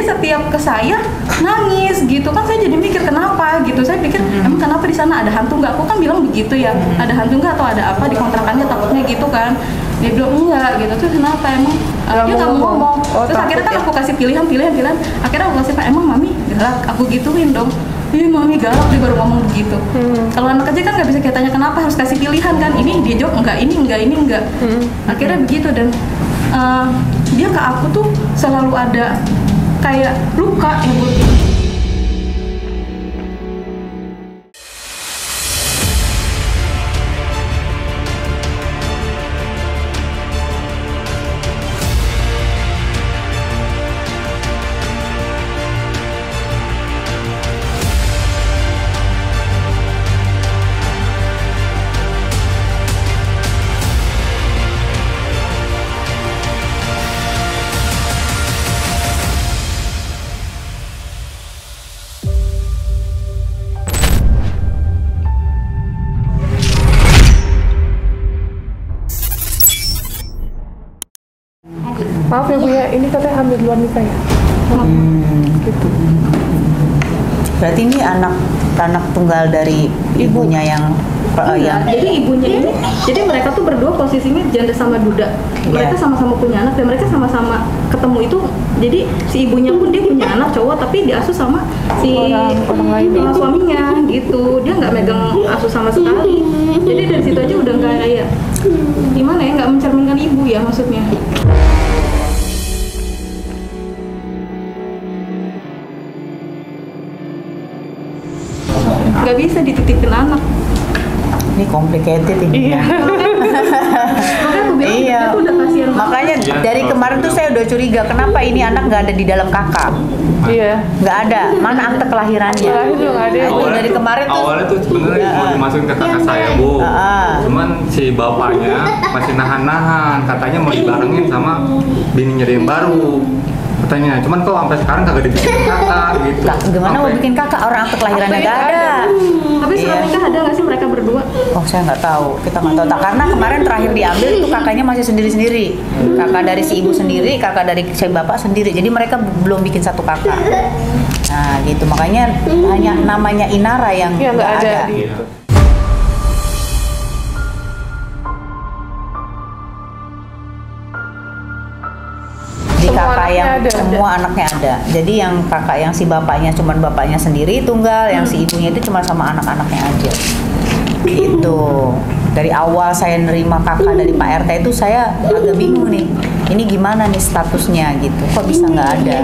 dia setiap ke saya nangis gitu kan. Saya jadi mikir kenapa gitu. Saya pikir emang kenapa di sana ada hantu nggak? Aku kan bilang begitu ya, ada hantu nggak atau ada apa di kontrakannya, takutnya gitu kan. Dia bilang enggak gitu. Terus kenapa emang? Dia nggak mau ngomong. Terus akhirnya kan aku kasih pilihan. Akhirnya aku kasih, emang mami galak? Aku gituin dong. Ih mami galak, dia baru ngomong begitu. Kalau anak kecil kan nggak bisa kita tanya kenapa, harus kasih pilihan kan. Ini dia jawab enggak, ini enggak. Akhirnya begitu. Dan dia ke aku tuh selalu ada kayak luka ya Bu. Maaf ya Bu ya, ini katanya hamil luar nikah ya? Gitu. Berarti ini anak tunggal dari ibunya yang Jadi ibunya ini, jadi mereka tuh berdua posisinya janda sama duda. Mereka sama-sama punya anak dan mereka sama-sama ketemu itu. Jadi si ibunya pun dia punya anak cowok tapi diasuh sama si orang lain suaminya gitu. Dia nggak megang asuh sama sekali. Jadi dari situ aja udah nggak kayak gimana ya, nggak mencerminkan ibu ya maksudnya. Nggak bisa dititipin anak. ini complicated ini. Makanya aku bilang Iya. itu udah kasihan banget. Makanya dari kemarin tuh saya udah curiga kenapa ini anak nggak ada di dalam kakak. Iya. Nggak ada. Mana akte kelahirannya? Terakhir juga nggak ada. Itu dari kemarin tuh. Awalnya tuh sebenarnya mau dimasukin ke kakak saya Bu. Cuman si bapaknya masih nahan-nahan, katanya mau dibarengin sama bininya dia yang baru. Katanya, cuman kok sampai sekarang kagak dibikin kakak gitu. Gimana mau bikin kakak, orang akte kelahirannya nggak ada. Tapi setelah nikah ada nggak sih mereka berdua? Oh saya nggak tahu, kita nggak tahu. Karena kemarin terakhir diambil itu kakaknya masih sendiri-sendiri. Kakak dari si ibu sendiri, kakak dari si bapak sendiri. Jadi mereka belum bikin satu kakak. Nah gitu, makanya hanya namanya Inara yang Iya nggak ada. Iya. Di Semua kakak anaknya yang ada. semua anaknya ada. Jadi yang kakak yang si bapaknya cuman bapaknya sendiri tunggal, yang si ibunya itu cuma sama anak-anaknya aja. Gitu. Dari awal saya nerima kakak dari Pak RT itu saya agak bingung nih. Ini gimana nih statusnya gitu? Kok bisa nggak ada?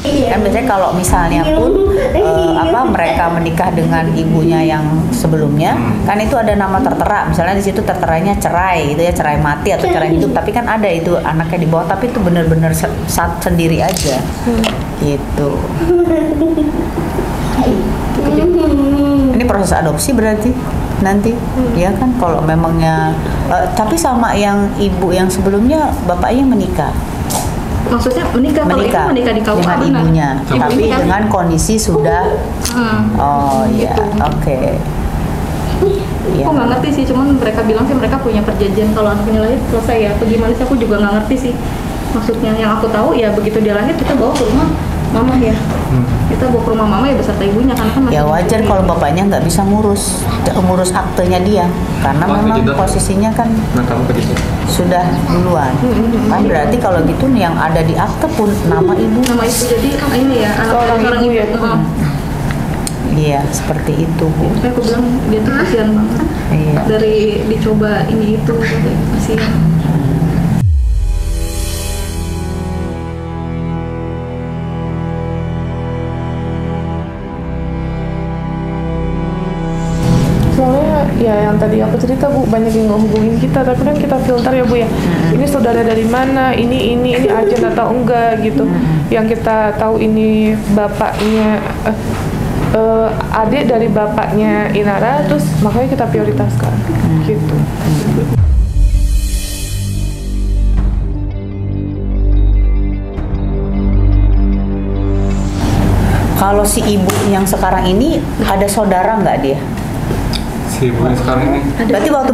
Kan biasanya kalau misalnya pun mereka menikah dengan ibunya yang sebelumnya kan itu ada nama tertera, misalnya di situ terteranya cerai gitu ya, cerai mati atau cerai hidup, tapi kan ada itu anaknya di bawah, tapi itu benar-benar sendiri aja gitu. Ini proses adopsi berarti nanti ya kan, kalau memangnya tapi sama yang ibu yang sebelumnya bapaknya menikah. Maksudnya menikah, kalau itu menikah di KUA dengan benar. ibunya, tapi kan? dengan kondisi sudah oh ya oke. Aku nggak ngerti sih, cuman mereka bilang sih mereka punya perjanjian kalau anaknya lahir selesai ya, atau gimana sih, aku juga nggak ngerti sih. Maksudnya yang aku tahu ya begitu dia lahir kita bawa ke rumah mama ya, kita bawa ke rumah mama ya beserta ibunya, karena kan masih Ya wajar menyusui. kalau bapaknya nggak bisa ngurus aktenya dia, karena memang posisinya kan Nah kamu ke situ. sudah duluan. Kan berarti kalau gitu nih yang ada di akte pun nama ibu. nama ibu, jadi ini ya anak Seorang ibu ya. Iya seperti itu Bu. Makanya aku bilang dia tuh kasihan banget. Iya. Dari dicoba ini itu kasihan. Soalnya ya yang tadi aku cerita Bu, banyak yang ngehubungin kita, tapi kan kita filter ya Bu ya. Ini saudara dari mana, ini agen atau enggak gitu. Yang kita tahu ini bapaknya adik dari bapaknya Inara, terus makanya kita prioritaskan gitu. Kalau si ibu yang sekarang ini ada saudara nggak dia? Si si ibunya sekarang ini. Berarti waktu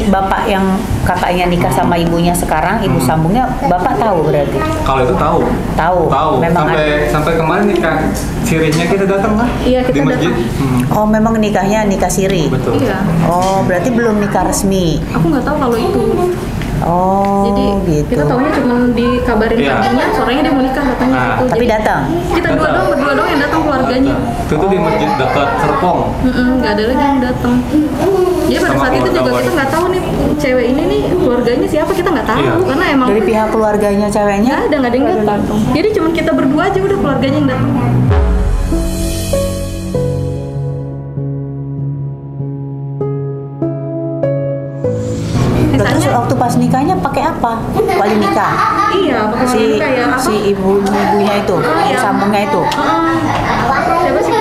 bapak yang kakaknya nikah sama ibunya sekarang, ibu sambungnya, bapak tahu berarti? Kalau itu tahu. Tahu. Memang sampai kemarin nikah sirihnya kita datang kan? Iya, kita di masjid. Oh, memang nikahnya nikah siri. Betul. Iya. Oh, berarti belum nikah resmi. Aku nggak tahu kalau itu. Oh, Jadi gitu. kita tahunya cuma dikabarin Iya. paginya, sorenya dia mau nikah katanya Nah, gitu. Tapi Jadi datang. kita berdua doang yang datang keluarganya. Itu tuh di masjid dekat Serpong. Nggak ada lagi yang datang. Jadi pada Sama saat itu juga keluarga kita nggak tahu nih cewek ini nih keluarganya siapa, kita nggak tahu Iya. karena emang Dari pihak keluarganya ceweknya? nggak ada yang datang. Jadi cuma kita berdua aja udah keluarganya yang datang. Terus Misalnya, waktu pas nikahnya pakai apa? Wali nikah. iya, pakai Si nikah ya. Apa? si ibunya itu, Iya. sambungnya itu. Siapa sih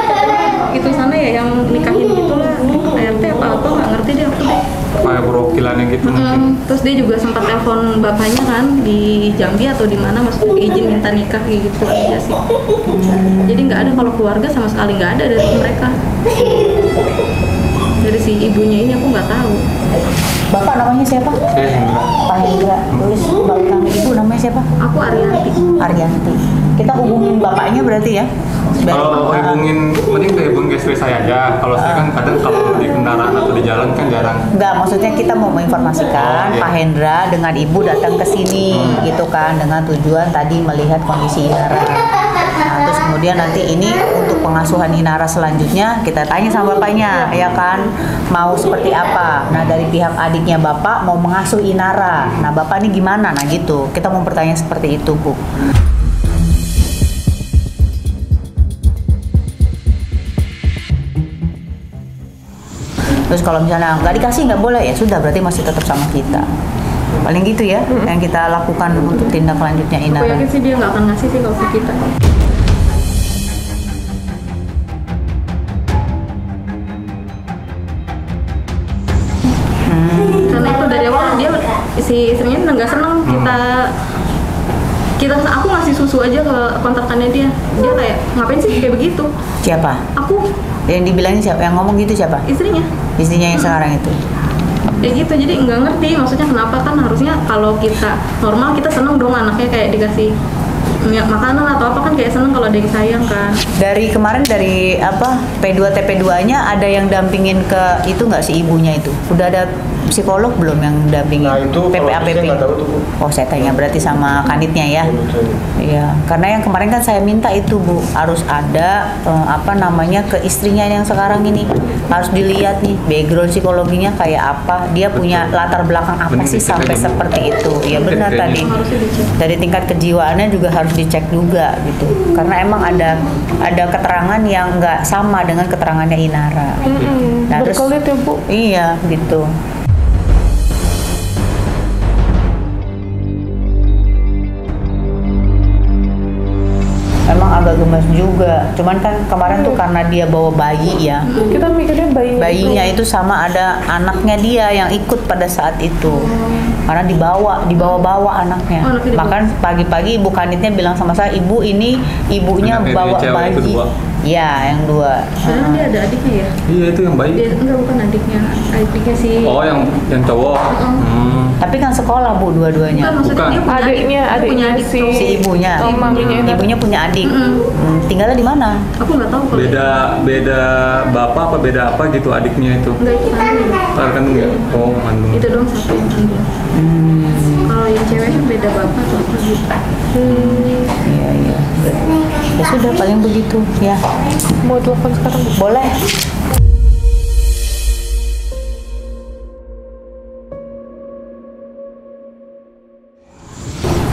itu sana ya yang nikahin gitulah, ART apa nggak ngerti deh aku deh. Kayak perwakilannya gitu mungkin. Terus dia juga sempat telepon bapaknya kan di Jambi atau di mana, maksudnya izin minta nikah kayak gitu aja sih. Jadi nggak ada, kalau keluarga sama sekali nggak ada dari mereka. Dari si ibunya ini aku nggak tahu. Bapak namanya siapa? Saya Hendra. Pak Hendra. Terus bapak ibu namanya siapa? Aku Arianti. Arianti. Kita hubungin bapaknya berarti ya? Kalau hubungin, mending ke hubungin ke istri saya aja. Kalau saya kan kadang kalau di kendaraan atau di jalan kan jarang. Enggak, maksudnya kita mau menginformasikan Oh, iya. Pak Hendra dengan ibu datang ke sini gitu kan, dengan tujuan tadi melihat kondisi Inara. Nah, terus kemudian nanti ini untuk pengasuhan Inara selanjutnya kita tanya sama bapaknya, ya kan, mau seperti apa. Nah, dari pihak adiknya bapak mau mengasuh Inara. Nah, bapak ini gimana? Nah, gitu. Kita mau bertanya seperti itu, Bu. Terus kalau misalnya nggak dikasih nggak boleh, ya sudah, berarti masih tetap sama kita. Paling gitu ya yang kita lakukan untuk tindak lanjutnya Aku Inara. yakin sih dia nggak akan ngasih sih kalau ke kita. Karena itu dari awal dia si istrinya nggak seneng kita aku ngasih susu aja ke kontrakannya dia kayak ngapain sih kayak begitu. Siapa? Aku Yang dibilangin siapa? Yang ngomong gitu siapa? istrinya Istrinya yang sekarang itu. kayak gitu, jadi nggak ngerti maksudnya kenapa. Kan harusnya kalau kita normal kita seneng dong anaknya kayak dikasih makanan atau apa, kan kayak seneng kalau ada yang sayang kan. Dari kemarin dari apa P2 TP2-nya ada yang dampingin ke itu nggak si ibunya itu? Udah ada psikolog belum yang dampingin? Nah itu kalau PPAPP. saya nggak tahu tuh Bu. Oh, saya tanya berarti sama kanitnya ya. Iya, karena yang kemarin kan saya minta itu Bu, harus ada apa namanya ke istrinya yang sekarang ini, harus dilihat nih background psikologinya kayak apa, dia punya latar belakang apa Bener, sih dicek sampai aja, Bu. seperti itu. Ya benar Kayaknya. tadi. Harusnya dicek. Dari tingkat kejiwaannya juga harus dicek juga gitu, karena emang ada keterangan yang nggak sama dengan keterangannya Inara. Nah, terus- Berkelit ya Bu. Iya gitu. Emang agak gemes juga. Cuman kan kemarin tuh karena dia bawa bayi ya. Kita mikirnya Bayinya itu sama ada anaknya dia yang ikut pada saat itu. Karena dibawa anaknya. Oh, anaknya dibawa. Bahkan pagi-pagi ibu kanitnya bilang sama saya, "Ibu, ini ibunya Anaknya bawa dia cewek itu bayi." dua. Iya, yang dua. Sebenarnya dia ada adiknya ya. Iya itu yang baik. Dia enggak, bukan adiknya si. Oh yang cowok. Tapi kan sekolah Bu Bukan, dua-duanya. maksudnya dia punya Adiknya dia punya adik si- cowok. Si ibunya. Oh, maminya Inara. Ibunya punya adik. Tinggalnya di mana? Aku nggak tahu kalau Beda bapak apa beda apa gitu adiknya itu. enggak itu kandung. Kandung ya? Oh kandung. Itu dong satu yang kandung. Kalau yang cewek kan beda bapak atau apa gitu. Iya, iya. Ya sudah paling begitu ya. Mau telepon sekarang Bu? Boleh.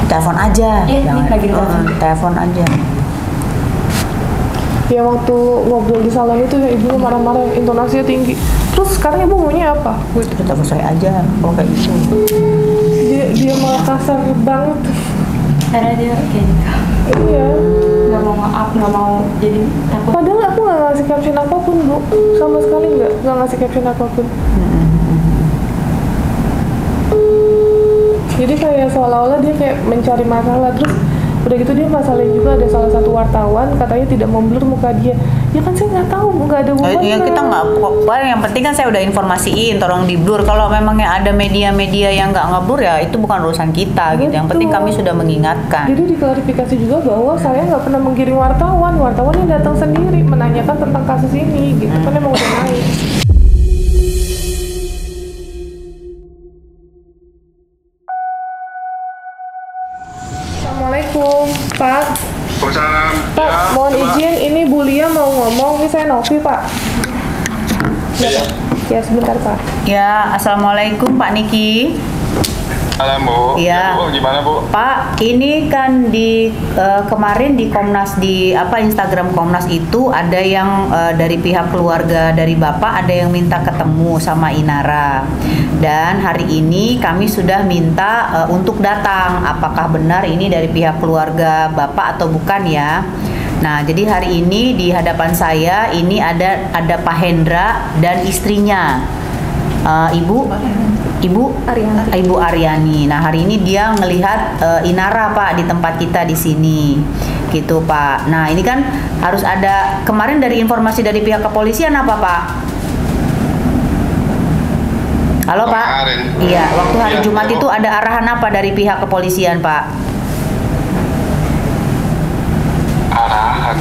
Telepon aja. Iya, Jangan- nih, lagi di telepon. Telepon aja. Ya waktu ngobrol di salon itu ya ibunya marah-marah, intonasinya tinggi. Terus sekarang ibu maunya apa? Kita telepon saya aja kalau kayak gitu. Dia malah kasar banget. Karena dia kayak gitu. Iya. Nggak mau maaf, nggak mau jadi takut. Padahal aku nggak ngasih caption apapun Bu, sama sekali nggak ngasih caption apapun. Jadi kayak seolah-olah dia kayak mencari masalah, terus udah gitu dia masalahin juga ada salah satu wartawan katanya tidak memblur muka dia. Ya kan saya nggak tahu, nggak ada hubungan. Ya kita nggak, yang penting kan saya udah informasiin, tolong di-blur. Kalau memang ada media-media yang nggak nge-blur ya itu bukan urusan kita gitu. Yang penting kami sudah mengingatkan. Jadi diklarifikasi juga bahwa saya nggak pernah menggiring wartawan yang datang sendiri menanyakan tentang kasus ini gitu kan emang udah naik. Assalamualaikum Pak. Waalaikumsalam. Pak, mohon izin, ini Bu Lia mau ngomong, ini saya Novi Pak. Iya. Ya sebentar Pak. Ya, assalamualaikum Pak Niki. Halo Bu. Iya. Bu, gimana Bu? Pak, ini kan di kemarin di Komnas di Instagram Komnas itu ada yang dari pihak keluarga dari Bapak ada yang minta ketemu sama Inara. Dan hari ini kami sudah minta untuk datang. Apakah benar ini dari pihak keluarga Bapak atau bukan ya? Nah, jadi hari ini di hadapan saya ini ada Pak Hendra dan istrinya. Ibu Aryani. Nah, hari ini dia melihat Inara Pak di tempat kita di sini. Gitu Pak. Nah, ini kan harus ada kemarin dari informasi dari pihak kepolisian apa Pak? Halo Pak. Kemarin. Iya, waktu hari Iya, Jumat Bu. itu ada arahan apa dari pihak kepolisian Pak? Arahan.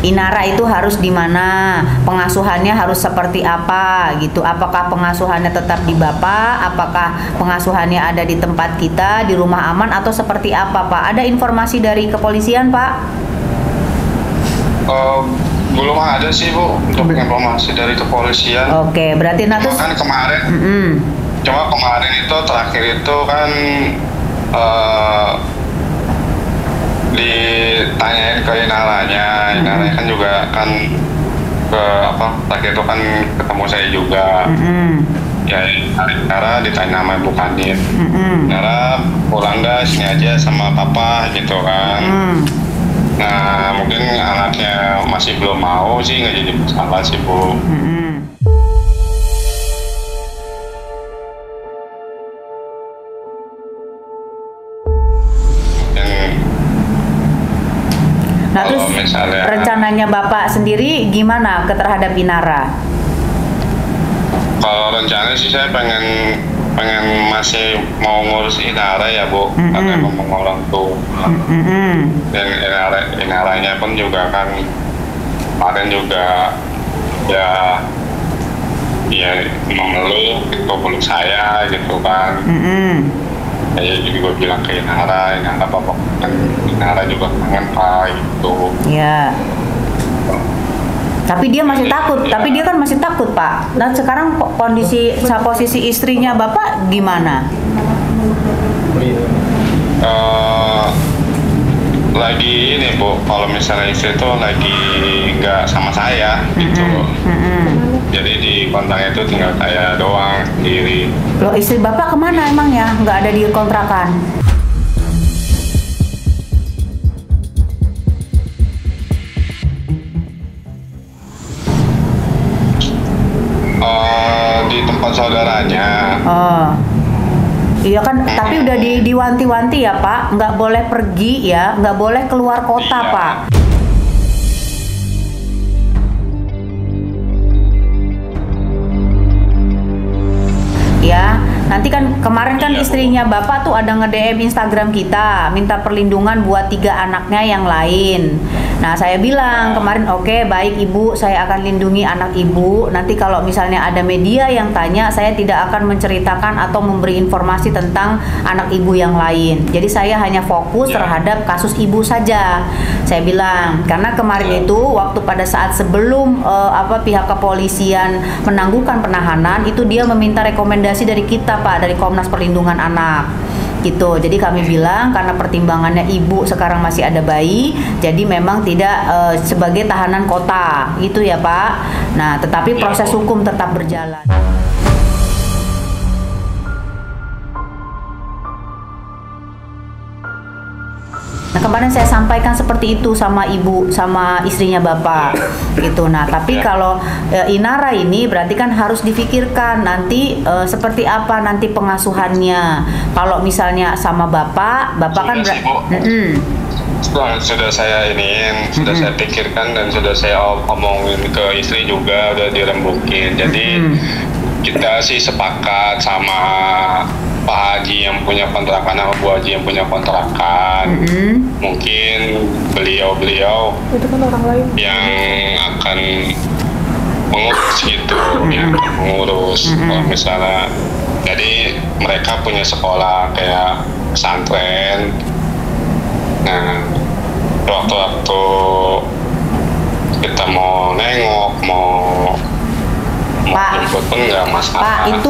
Inara itu harus di mana, pengasuhannya harus seperti apa gitu. Apakah pengasuhannya tetap di Bapak, apakah pengasuhannya ada di tempat kita, di rumah aman atau seperti apa Pak? Ada informasi dari kepolisian Pak? Belum ada sih Bu untuk informasi dari kepolisian. Oke, berarti Cuma kan kemarin, cuma kemarin itu terakhir itu kan ditanyain ke Inaranya kan juga kan ke terakhir itu kan ketemu saya juga. Ya Inara ditanya sama Ibu Kanit, Inara pulang dah sini aja sama Papa gitu kan. Nah mungkin anaknya masih belum mau sih, nggak jadi masalah sih Bu. Nah, terus misalnya rencananya Bapak sendiri gimana terhadap Inara? kalau rencana sih saya pengen masih mau ngurus Inara ya Bu, karena memang orang tua. Dan Inaranya pun juga kan kemarin juga ya memeluk gitu, peluk saya gitu kan. Saya juga bilang ke Inara Bapak kan Inara juga kangen Pak gitu. Ya. Tapi dia masih takut. Tapi dia kan masih takut Pak. Dan sekarang posisi istrinya Bapak gimana? Lagi ini Bu, kalau misalnya istri itu lagi nggak sama saya gitu. Jadi di kontaknya itu tinggal saya doang sendiri. Loh, istri Bapak kemana emangnya? Nggak ada di kontrakan? Di tempat saudaranya. Oh. Iya kan, tapi udah diwanti-wanti ya Pak, nggak boleh pergi ya, nggak boleh keluar kota Iya. Pak. Ya, nanti kan kemarin kan istrinya Bapak tuh ada nge-DM Instagram kita, minta perlindungan buat 3 anaknya yang lain. Nah, saya bilang kemarin oke, baik Ibu, saya akan lindungi anak Ibu. Nanti kalau misalnya ada media yang tanya, saya tidak akan menceritakan atau memberi informasi tentang anak Ibu yang lain. Jadi saya hanya fokus terhadap kasus Ibu saja. Saya bilang, karena kemarin itu waktu pada saat sebelum pihak kepolisian menangguhkan penahanan, itu dia meminta rekomendasi dari kita Pak, dari Komnas Perlindungan Anak. Gitu. Jadi kami bilang karena pertimbangannya Ibu sekarang masih ada bayi, jadi memang tidak sebagai tahanan kota, gitu ya Pak. Nah, tetapi proses hukum tetap berjalan. Nah, kemarin saya sampaikan seperti itu sama ibu, sama istrinya bapak, gitu. Nah, tapi kalau Inara ini berarti kan harus difikirkan nanti seperti apa nanti pengasuhannya. Kalau misalnya sama bapak kan sudah saya sudah saya pikirkan dan sudah saya omongin ke istri juga, udah dirembukin. Jadi kita sih sepakat sama Pak Haji yang punya kontrakan sama Bu Haji yang punya kontrakan. Mungkin beliau itu kan orang lain yang akan mengurus gitu, yang mengurus. Kalau misalnya, jadi mereka punya sekolah kayak pesantren. Nah, waktu-waktu kita mau nengok, mau jemput pun nggak masalah. Pak,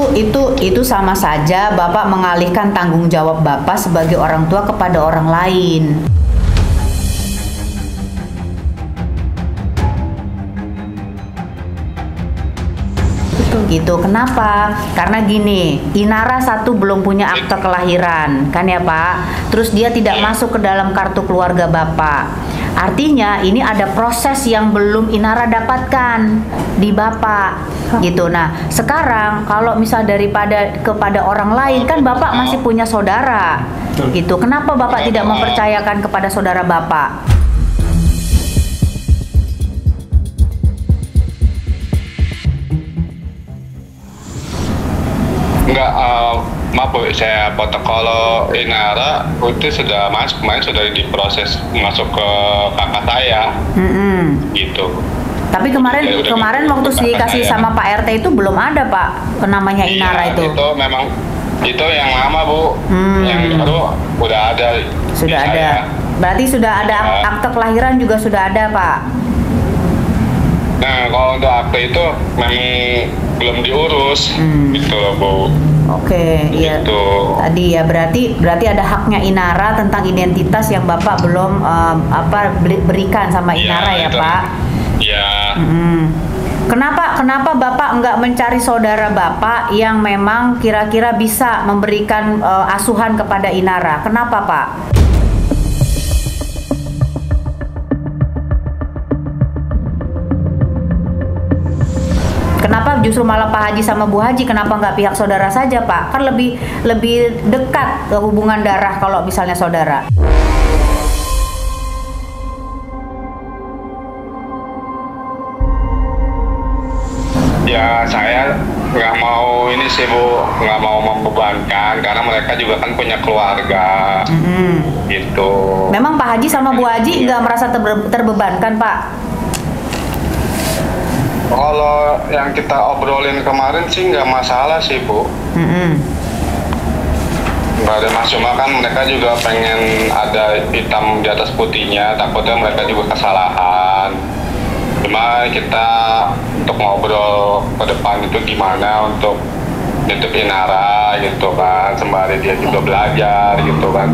itu sama saja Bapak mengalihkan tanggung jawab Bapak sebagai orang tua kepada orang lain. Gitu. Kenapa? Karena gini, Inara satu belum punya akte kelahiran, kan ya Pak? Terus dia tidak masuk ke dalam kartu keluarga Bapak. Artinya ini ada proses yang belum Inara dapatkan di Bapak, gitu. Nah, sekarang kalau misal kepada orang lain, kan Bapak masih punya saudara, gitu. Kenapa Bapak tidak mempercayakan kepada saudara Bapak? Enggak, maaf Bu, saya potong. Kalau Inara itu sudah kemarin sudah diproses masuk ke kakak saya, gitu. Tapi kemarin waktu dikasih sama Pak RT itu belum ada Pak, namanya Inara itu. Itu memang itu yang lama Bu, yang baru udah ada. Sudah ada. Berarti sudah ada akte kelahiran juga sudah ada Pak. Nah, kalau untuk akte itu memang belum diurus, gitu loh Bu. Oke, iya. Tadi ya berarti ada haknya Inara tentang identitas yang Bapak belum berikan sama Inara ya Pak. Iya. Kenapa Bapak nggak mencari saudara Bapak yang memang kira-kira bisa memberikan asuhan kepada Inara? Kenapa Pak? Kenapa justru malah Pak Haji sama Bu Haji? Kenapa nggak pihak saudara saja Pak? Kan lebih dekat ke hubungan darah kalau misalnya saudara. Ya saya nggak mau ini sih Bu, nggak mau membebankan karena mereka juga kan punya keluarga, gitu. Memang Pak Haji sama Bu Haji nggak merasa terbebankan Pak? Kalau yang kita obrolin kemarin sih nggak masalah sih Bu. Nggak ada mas, cuma kan mereka juga pengen ada hitam di atas putihnya, takutnya mereka juga kesalahan. Cuma kita untuk ngobrol ke depan itu gimana untuk nitip Inara gitu kan, sembari dia juga belajar gitu kan.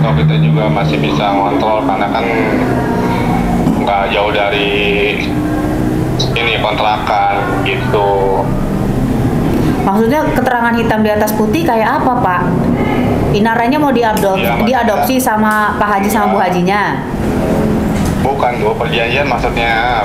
Kalau kita juga masih bisa ngontrol karena kan nggak jauh dari ini kontrakan gitu. Maksudnya keterangan hitam di atas putih kayak apa Pak? Inaranya mau diadopsi sama Pak Haji sama Bu Hajinya? Bukan tuh, perjanjian maksudnya.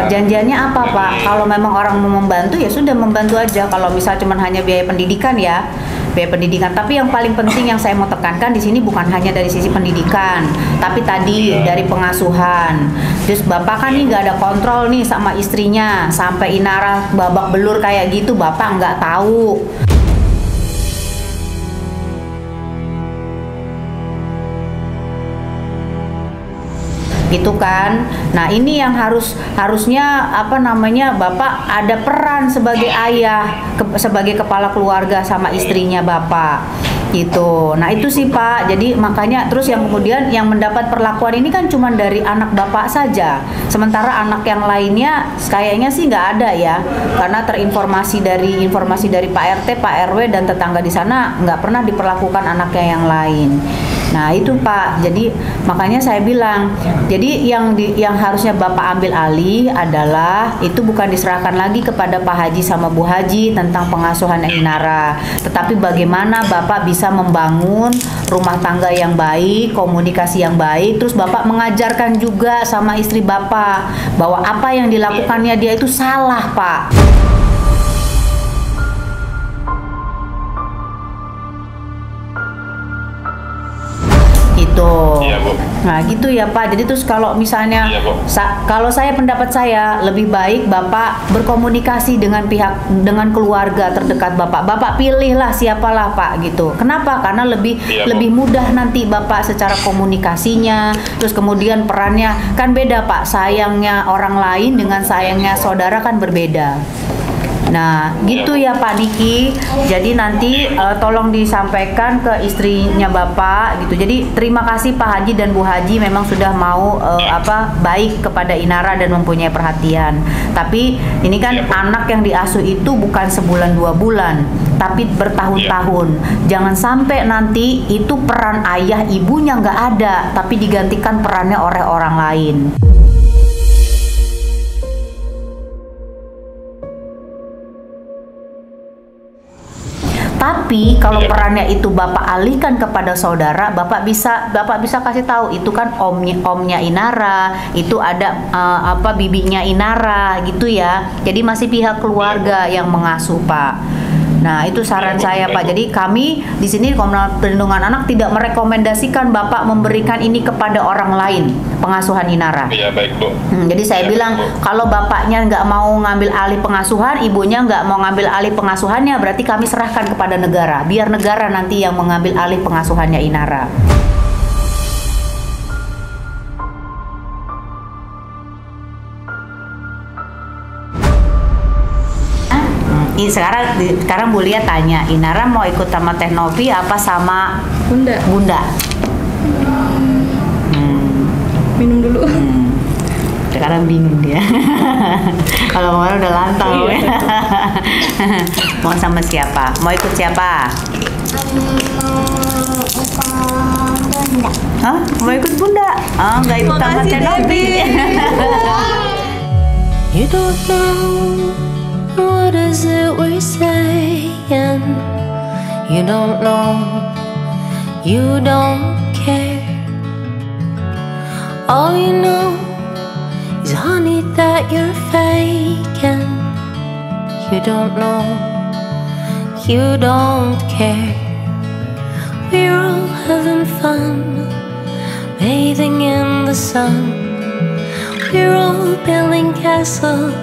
Perjanjiannya apa Pak? Kalau memang orang mau membantu ya sudah membantu aja. Kalau misal cuma hanya biaya pendidikan ya, biaya pendidikan. Tapi yang paling penting yang saya mau tekankan di sini bukan hanya dari sisi pendidikan, tapi tadi dari pengasuhan. Terus Bapak kan nih nggak ada kontrol nih sama istrinya, sampai Inara babak belur kayak gitu Bapak nggak tahu. Gitu kan. Nah, ini yang harusnya Bapak ada peran sebagai ayah, sebagai kepala keluarga sama istrinya Bapak. Gitu. Nah, itu sih Pak. Jadi makanya terus yang kemudian yang mendapat perlakuan ini kan cuma dari anak Bapak saja. Sementara anak yang lainnya kayaknya sih nggak ada ya. Karena informasi dari Pak RT, Pak RW dan tetangga di sana nggak pernah diperlakukan anaknya yang lain. Nah itu Pak, jadi makanya saya bilang, jadi yang harusnya Bapak ambil alih adalah itu bukan diserahkan lagi kepada Pak Haji sama Bu Haji tentang pengasuhan Inara, tetapi bagaimana Bapak bisa membangun rumah tangga yang baik, komunikasi yang baik, terus Bapak mengajarkan juga sama istri Bapak bahwa apa yang dilakukannya dia itu salah Pak. Gitu. Iya, Bu. Nah gitu ya Pak. Jadi terus kalau misalnya Iya, Bu. kalau pendapat saya lebih baik Bapak berkomunikasi dengan keluarga terdekat Bapak. Bapak pilihlah siapalah Pak gitu. Kenapa? Karena lebih Iya, Bu. lebih mudah nanti Bapak secara komunikasinya. Terus kemudian perannya kan beda Pak. Sayangnya orang lain dengan sayangnya saudara kan berbeda. Nah, gitu ya Pak Diki. Jadi nanti tolong disampaikan ke istrinya Bapak gitu. Jadi terima kasih Pak Haji dan Bu Haji memang sudah mau baik kepada Inara dan mempunyai perhatian. Tapi ini kan anak yang diasuh itu bukan sebulan 2 bulan, tapi bertahun-tahun. Jangan sampai nanti itu peran ayah ibunya nggak ada, tapi digantikan perannya oleh orang lain. Tapi kalau perannya itu Bapak alihkan kepada saudara, Bapak bisa kasih tahu itu kan omnya Inara, itu ada bibinya Inara gitu ya. Jadi masih pihak keluarga yang mengasuh Pak. Nah itu saran saya Pak. Jadi kami di sini Komnas Perlindungan Anak tidak merekomendasikan Bapak memberikan ini kepada orang lain, pengasuhan Inara. Iya baik Bu. Jadi saya bilang kalau bapaknya nggak mau ngambil alih pengasuhan, ibunya nggak mau ngambil alih pengasuhannya, berarti kami serahkan kepada negara. Biar negara nanti yang mengambil alih pengasuhannya Inara. Sekarang Bu Lia tanya, Inara mau ikut sama Teh Novi apa sama Bunda? Minum dulu. Sekarang bingung dia. Kalau kemarin udah lantang. Mau sama siapa? Mau ikut siapa? Bunda. Hah? Mau ikut Bunda? Oh, nggak ikut sama Teh Novi. You don't know what is it we're saying. You don't know. You don't care. All you know is honey that you're faking. You don't know. You don't care. We're all having fun, bathing in the sun. We're all building castles,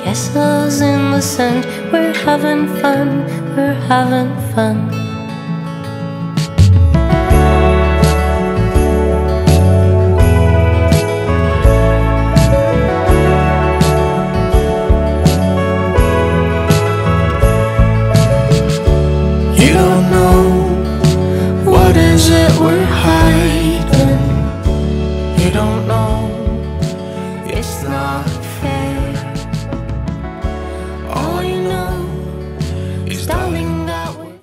castles in the sand. We're having fun, we're having fun. You don't know what is it we're hiding.